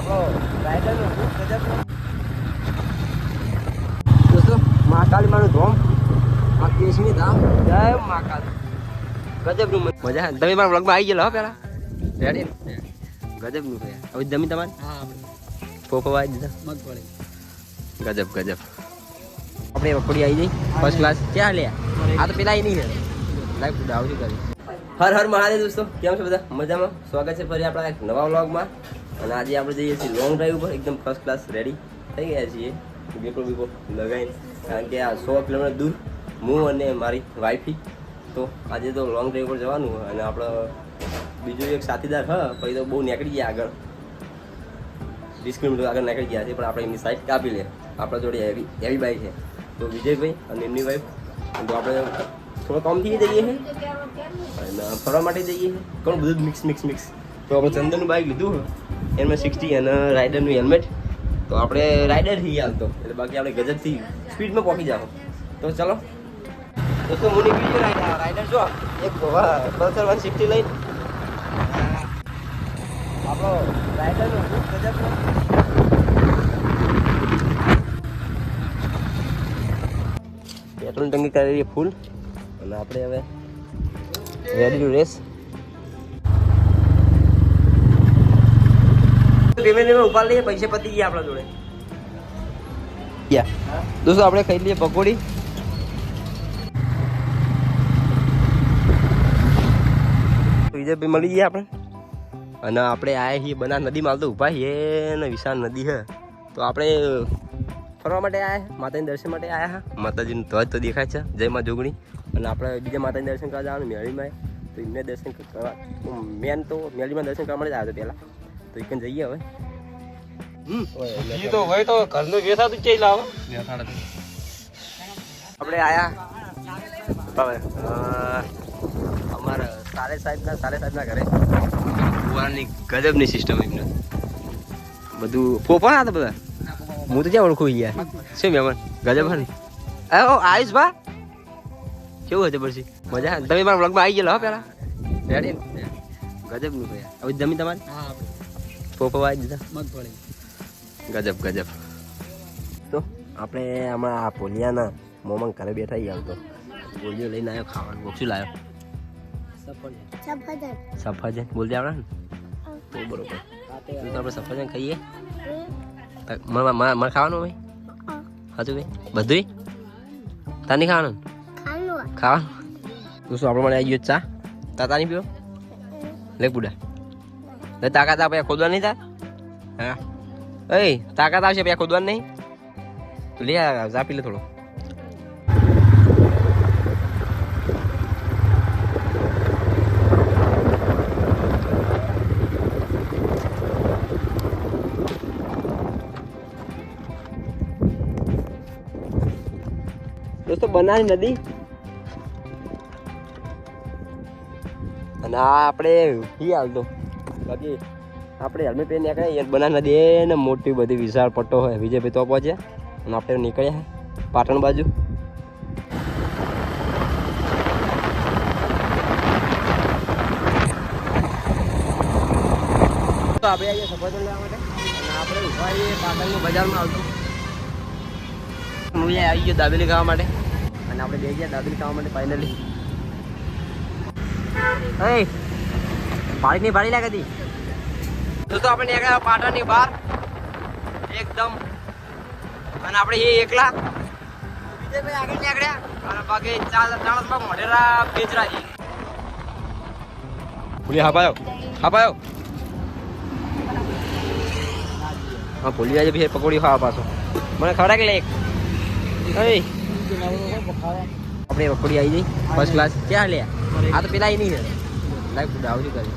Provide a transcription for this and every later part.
આપણો રાઇડરનો ખૂબ ગજબનો દોસ્તો મહાકાળી માનું ધોમ આ કેસની ધામ જય મહાકાળી ગજબનું મજા. તમે મારા વ્લોગમાં આવી ગયેલો હો પેલા રેડી ગજબનું ભાઈ. હવે જમી તમારે ફોફો આવી દીધા મગફળી ગજબ ગજબ. આપણે પકોડી આવી જઈ ફર્સ્ટ ક્લાસ ક્યાં લે આ તો પેલા નહીં છે લાઈવ ફૂડ આવતી કરી. હર હર મહાદેવ દોસ્તો, કેમ છો બધા? મજામાં. સ્વાગત છે ફરી આપણા એક નવા વ્લોગમાં. અને આજે આપણે જઈએ છીએ લોંગ ડ્રાઈવ પર. એકદમ ફર્સ્ટ ક્લાસ રેડી થઈ ગયા છીએ બીપો લગાવીને, કારણ કે આ 100 કિલોમીટર દૂર હું અને મારી વાઈફી. તો આજે તો લોંગ ડ્રાઈવ પર જવાનું હોય અને આપણો બીજો એક સાથીદાર હા પછી તો બહુ નીકળી ગયા આગળ 20 કિલોમીટર આગળ નીકળી ગયા છે, પણ આપણે એમની સાઈડ કાપી લે. આપણા જોડે હેવી બાઈક છે તો વિજયભાઈ અને એમની વાઈફ. તો આપણે થોડો કામથી જઈએ છીએ અને ફરવા માટે જઈએ છીએ, ઘણું બધું મિક્સ. તો આપણે ચંદનનું બાઈક લીધું એમાં 60 અને રાઇડરનું હેલ્મેટ. તો આપણે રાઇડરથી હાલતો એટલે બાકી આપણે ગજબથી સ્પીડમાં પહોંચી જાઓ. તો ચલો દોસ્તો, હું નીકળી ગયો રાઇડર જો એક પલ્સર 160 લઈને. આપણો રાઇડરનો ખૂબ ગજબનો પેટ્રોલ ટંકી કરી ફૂલ અને આપણે હવે રેડી ટુ રેસ. પેમેન્ટ ઉપાડ લઈએ, પૈસા પતી ગયા આપણા જોડે. દોસ્તો આપણે ખાઈ લઈએ પકોડી. વિજયભાઈ મળી ગયા આપણે અને આપણે આયા છીએ બના નદીમાં. તો ઉભા છીએ ને વિશાળ નદી છે તો આપણે ફરવા માટે આવ્યા, માતાજીના દર્શન માટે આવ્યા હા. માતાજીનું ધ્વજ તો દેખાય છે, જય માં જોગણી. અને આપણે બીજા માતાજીના દર્શન કરવા જવાનું મેળીમાં, તો એમને દર્શન કરવા મેન તો મેળીમાં દર્શન કરવા માટે જ આવ્યો હતો પહેલાં. તો એક જઈએ હવે. તો હોય તો ઘરનું વેસાતું ચઈ લાવો. આપણે આયા હવે અમારા સાલે સાહેબના ઘરે. કુવાની ગજબની સિસ્ટમ એમને બધું ફોફા હતા બધા. હું તો ક્યાં ઓળખું યાર. શું મહેમાન ગજબ હે. આયુષ ભા કેવું હતું પછી મજા? તમે મારા વ્લોગમાં આવી ગયેલો હો પેલા રેડી ગજબનું ભાઈ. હવે જમી તમારે ફોફો આવી દીધા મગફળી ગજબ. તો આપણે હમણાં આ પોલિયાના મોમાં ઘરે બેઠા ગયા તો પોલિયો લઈને આવ્યો ખાવાનું. શું લાવ્યો? સફરજન બોલતી આવડે ને તો બરોબર. તો આપણે સફરજન ખાઈએ. મારે ખાવાનું ભાઈ હતું ભાઈ બધું તાર નહીં ખાવાનું તું શું આપણે મને આવી ગયો ચા તા નહીં પીવો લે બુડા લે તાકાત આપે ખોદવા નહીં તાર હા એ તાકાત આવશે પછી ખોદવાનું નહીં તો લે ચા પી લે થોડો. દોસ્તો બનાની નદી અને આ આપણે હાલતો બાકી આપણે હેલ્મેટ પહેરી નીકળ્યા. બના નદી ને મોટી બધી વિશાળ પટ્ટો હોય. વિજયભાઈ તો પહોંચ્યા અને આપણે નીકળ્યા પાટણ બાજુ. તો આપણે અહીંયા સફરજન લેવા માટે અને આપણે ઉભા રહીએ પાટણની બજારમાં આવતું. હું આવી ગયો દાબેલી ખાવા માટે અને આપણે બે ગયા દાબેલી ખાવા માટે ફાઇનલી. ભાડી લાગે હતી તો આપણે નીકળ્યા પાટણની બહાર એકદમ. અને આપણે એ એકલા વિજયભાઈ આગળ નીકળ્યા અને બાકી ચાણસમાં મોઢેરા બેચરાજી. હાપાયો હા ભૂલી જાય પછી પકોડી ખાવા પાછો મને ખવડાય કે લે એક. આપણે પકોડી આવી જઈ ફર્સ્ટ ક્લાસ ક્યાં લે આ તો પેલા નહીં છે લાઈવ ફૂડ આવતી કરી.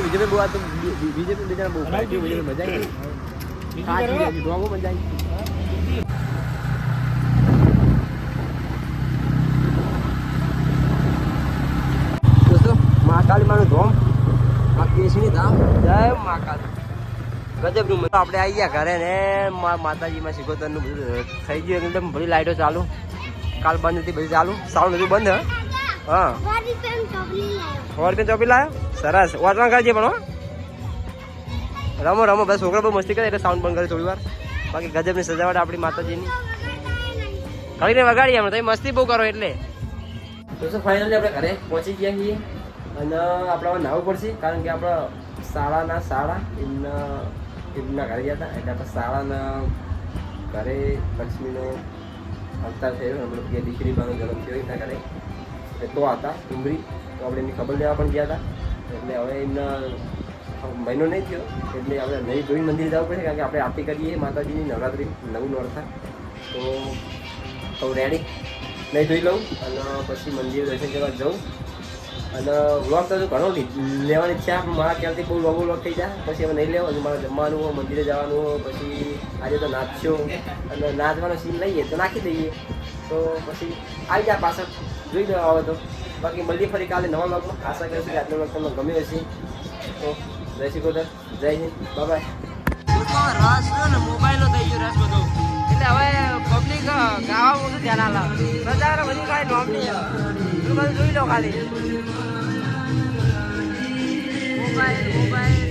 બીજે બહુ આ તો બીજે બીજા બહુ મજા આવી ડોંગો મજા આવી. દોસ્તો મહાકાળી માનું ધોમ આ કેસની ધામ જય મહાકાળી ગજબનું. આપણે આવી ગયા ઘરે ને માતાજીમાં સિકોતરનું બધું થઈ ગયું એકદમ. બધી લાઈટો ચાલુ, કાલ બંધ હતી બધી ચાલુ, સાઉન્ડ બધું બંધ. હા 100 રૂપિયા ચોપડી લાવ્યો. સરસ વાંચવા કરજે પણ હો રમો રમો બસ છોકરા બહુ મસ્તી કરે એટલે સાઉન્ડ બંધ કરે થોડી વાર બાકી ગજબની સજાવટ આપણી માતાજીની કરીને વગાડીએ અમે તમે મસ્તી બહુ કરો એટલે તો શું ફાઇનલી આપણે ઘરે પહોંચી ગયા છીએ અને આપણે નાહવું પડશે કારણ કે આપણા શાળા એમના ઘરે ગયા હતા એટલે આપણે શાળાના ઘરે લક્ષ્મીનો અવતાર થયો અમે લોકો દીકરી બાનો જન્મ થયો એમના ઘરે એ તો હતા ડુંગળી તો આપણે એમની ખબર લેવા પણ ગયા હતા એટલે હવે એમના મહિનો નહીં થયો એટલે આપણે નહીં ધોઈ મંદિર જવું પડશે કારણ કે આપણે આરતી કરીએ માતાજીની નવરાત્રિ નવું નોરતા તો રેડી નહીં ધોઈ લઉં અને પછી મંદિર દર્શન કરવા જાઉં અને વ્લોગ તો ઘણો લેવાની ઈચ્છા મારા ખ્યાલથી બહુ લોગો વ્લોગ થઈ જાય પછી હવે નહીં લેવું મારે જમવાનું હોય મંદિરે જવાનું હોય પછી આજે તો નાચશો અને નાચવાનો સીન લઈએ તો નાખી દઈએ તો પછી આવી જાય પાછળ જોઈ લેવા આવે તો બાકી મળીએ ફરી કાલે નવા વ્લોગમાં આશા કરીશું કે આજનો વ્લોગ તમને ગમ્યો હશે તો જય શ્રી કૃષ્ણ જય હિન્દ બાય રસ ને મોબાઈલનો થઈ ગયો રસ બધો એટલે હવે પબ્લિક ગાવા બધું ધ્યાન આલા પ્રજા બધી કાંઈ નોમ નહીં બધું જોઈ લો ખાલી મોબાઈલ